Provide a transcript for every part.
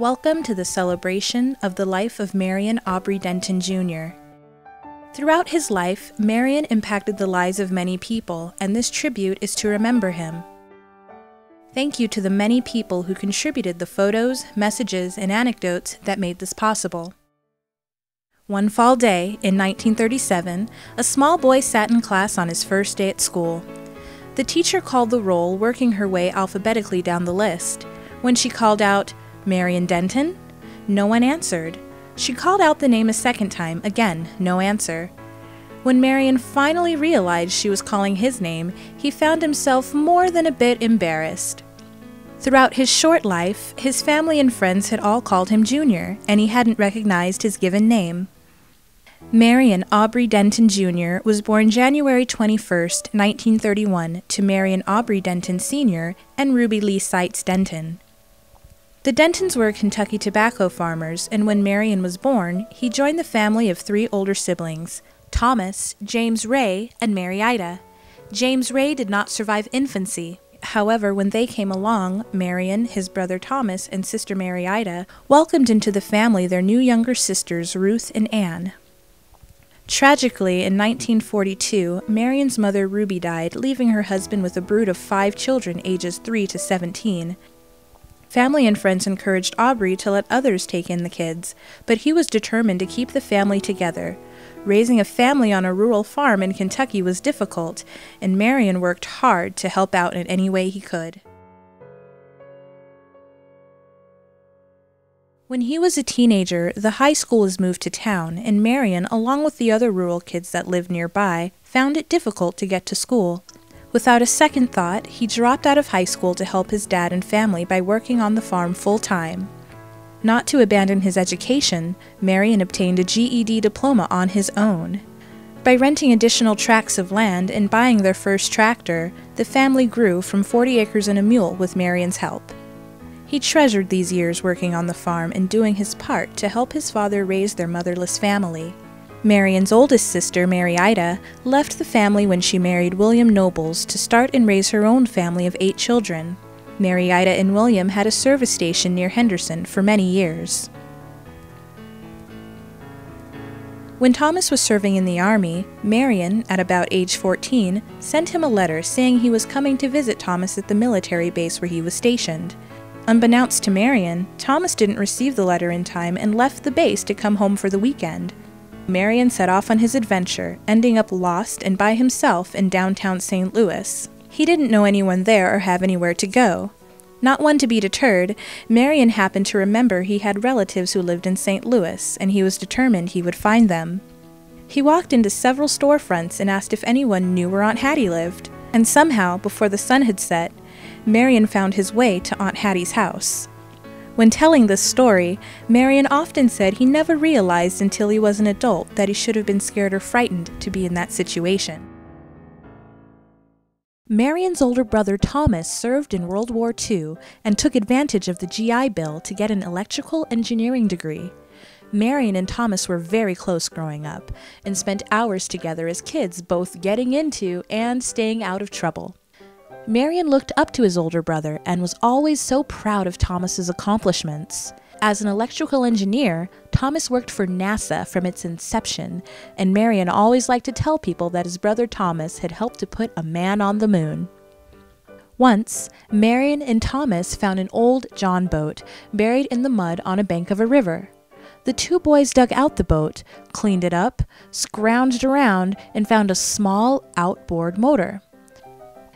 Welcome to the celebration of the life of Marion Aubrey Denton Jr. Throughout his life, Marion impacted the lives of many people, and this tribute is to remember him. Thank you to the many people who contributed the photos, messages, and anecdotes that made this possible. One fall day, in 1937, a small boy sat in class on his first day at school. The teacher called the roll, working her way alphabetically down the list. When she called out, "Marion Denton?" No one answered. She called out the name a second time, again, no answer. When Marion finally realized she was calling his name, he found himself more than a bit embarrassed. Throughout his short life, his family and friends had all called him Junior, and he hadn't recognized his given name. Marion Aubrey Denton Jr. was born January 21, 1931, to Marion Aubrey Denton Sr. and Ruby Lee Seitz Denton. The Dentons were Kentucky tobacco farmers, and when Marion was born, he joined the family of three older siblings, Thomas, James Ray, and Mary Ida. James Ray did not survive infancy. However, when they came along, Marion, his brother Thomas, and sister Mary Ida welcomed into the family their new younger sisters Ruth and Anne. Tragically, in 1942, Marion's mother Ruby died, leaving her husband with a brood of 5 children ages 3 to 17. Family and friends encouraged Aubrey to let others take in the kids, but he was determined to keep the family together. Raising a family on a rural farm in Kentucky was difficult, and Marion worked hard to help out in any way he could. When he was a teenager, the high school was moved to town, and Marion, along with the other rural kids that lived nearby, found it difficult to get to school. Without a second thought, he dropped out of high school to help his dad and family by working on the farm full-time. Not to abandon his education, Marion obtained a GED diploma on his own. By renting additional tracts of land and buying their first tractor, the family grew from 40 acres and a mule with Marion's help. He treasured these years working on the farm and doing his part to help his father raise their motherless family. Marion's oldest sister, Mary Ida, left the family when she married William Nobles to start and raise her own family of 8 children. Mary Ida and William had a service station near Henderson for many years. When Thomas was serving in the Army, Marion, at about age 14, sent him a letter saying he was coming to visit Thomas at the military base where he was stationed. Unbeknownst to Marion, Thomas didn't receive the letter in time and left the base to come home for the weekend. Marion set off on his adventure, ending up lost and by himself in downtown St. Louis. He didn't know anyone there or have anywhere to go. Not one to be deterred, Marion happened to remember he had relatives who lived in St. Louis, and he was determined he would find them. He walked into several storefronts and asked if anyone knew where Aunt Hattie lived, and somehow, before the sun had set, Marion found his way to Aunt Hattie's house. When telling this story, Marion often said he never realized until he was an adult that he should have been scared or frightened to be in that situation. Marion's older brother Thomas served in World War II and took advantage of the GI Bill to get an electrical engineering degree. Marion and Thomas were very close growing up and spent hours together as kids, both getting into and staying out of trouble. Marion looked up to his older brother and was always so proud of Thomas's accomplishments. As an electrical engineer, Thomas worked for NASA from its inception, and Marion always liked to tell people that his brother Thomas had helped to put a man on the moon. Once, Marion and Thomas found an old John boat buried in the mud on a bank of a river. The two boys dug out the boat, cleaned it up, scrounged around, and found a small outboard motor.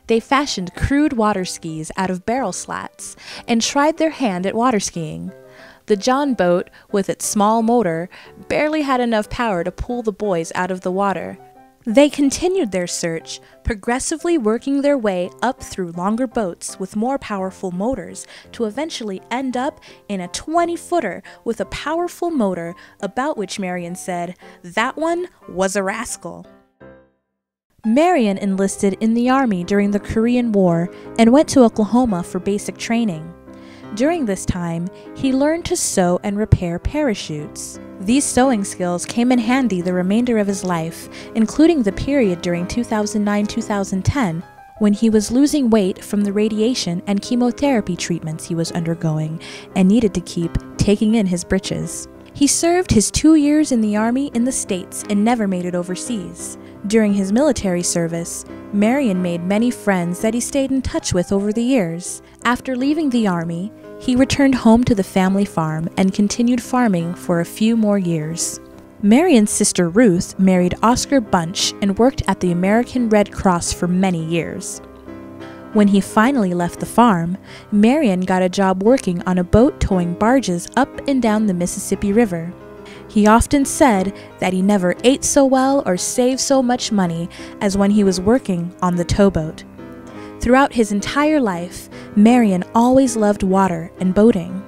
They fashioned crude water skis out of barrel slats and tried their hand at water skiing. The John boat, with its small motor, barely had enough power to pull the boys out of the water. They continued their search, progressively working their way up through longer boats with more powerful motors to eventually end up in a 20-footer with a powerful motor about which Marion said, "That one was a rascal." Marion enlisted in the Army during the Korean War and went to Oklahoma for basic training. During this time, he learned to sew and repair parachutes. These sewing skills came in handy the remainder of his life, including the period during 2009-2010 when he was losing weight from the radiation and chemotherapy treatments he was undergoing and needed to keep taking in his britches. He served his 2 years in the army in the States and never made it overseas. During his military service, Marion made many friends that he stayed in touch with over the years. After leaving the army, he returned home to the family farm and continued farming for a few more years. Marion's sister Ruth married Oscar Bunch and worked at the American Red Cross for many years. When he finally left the farm, Marion got a job working on a boat towing barges up and down the Mississippi River. He often said that he never ate so well or saved so much money as when he was working on the towboat. Throughout his entire life, Marion always loved water and boating.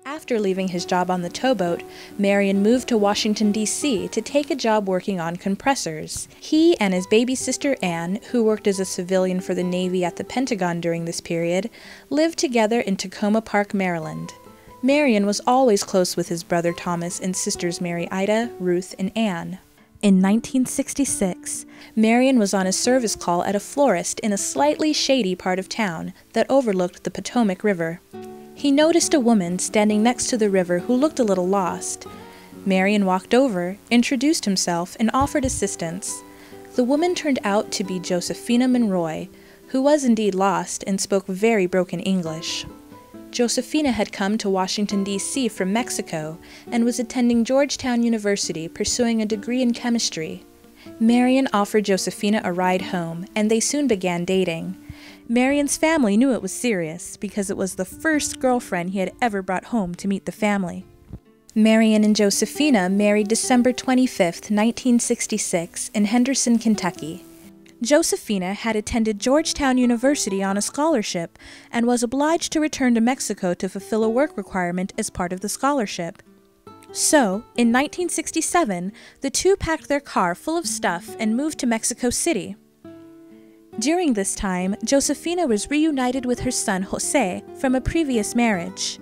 After leaving his job on the towboat, Marion moved to Washington, D.C. to take a job working on compressors. He and his baby sister Anne, who worked as a civilian for the Navy at the Pentagon during this period, lived together in Tacoma Park, Maryland. Marion was always close with his brother Thomas and sisters Mary Ida, Ruth, and Anne. In 1966, Marion was on a service call at a florist in a slightly shady part of town that overlooked the Potomac River. He noticed a woman standing next to the river who looked a little lost. Marion walked over, introduced himself, and offered assistance. The woman turned out to be Josefina Monroy, who was indeed lost and spoke very broken English. Josefina had come to Washington, D.C. from Mexico and was attending Georgetown University pursuing a degree in chemistry. Marion offered Josefina a ride home, and they soon began dating. Marion's family knew it was serious because it was the first girlfriend he had ever brought home to meet the family. Marion and Josefina married December 25, 1966, in Henderson, Kentucky. Josefina had attended Georgetown University on a scholarship and was obliged to return to Mexico to fulfill a work requirement as part of the scholarship. So, in 1967, the two packed their car full of stuff and moved to Mexico City. During this time, Josefina was reunited with her son Jose from a previous marriage.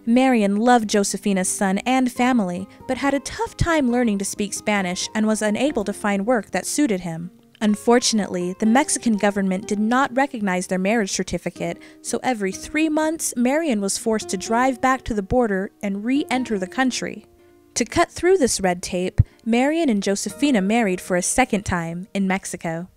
Marion loved Josefina's son and family, but had a tough time learning to speak Spanish and was unable to find work that suited him. Unfortunately, the Mexican government did not recognize their marriage certificate, so every 3 months, Marion was forced to drive back to the border and re-enter the country. To cut through this red tape, Marion and Josefina married for a second time in Mexico.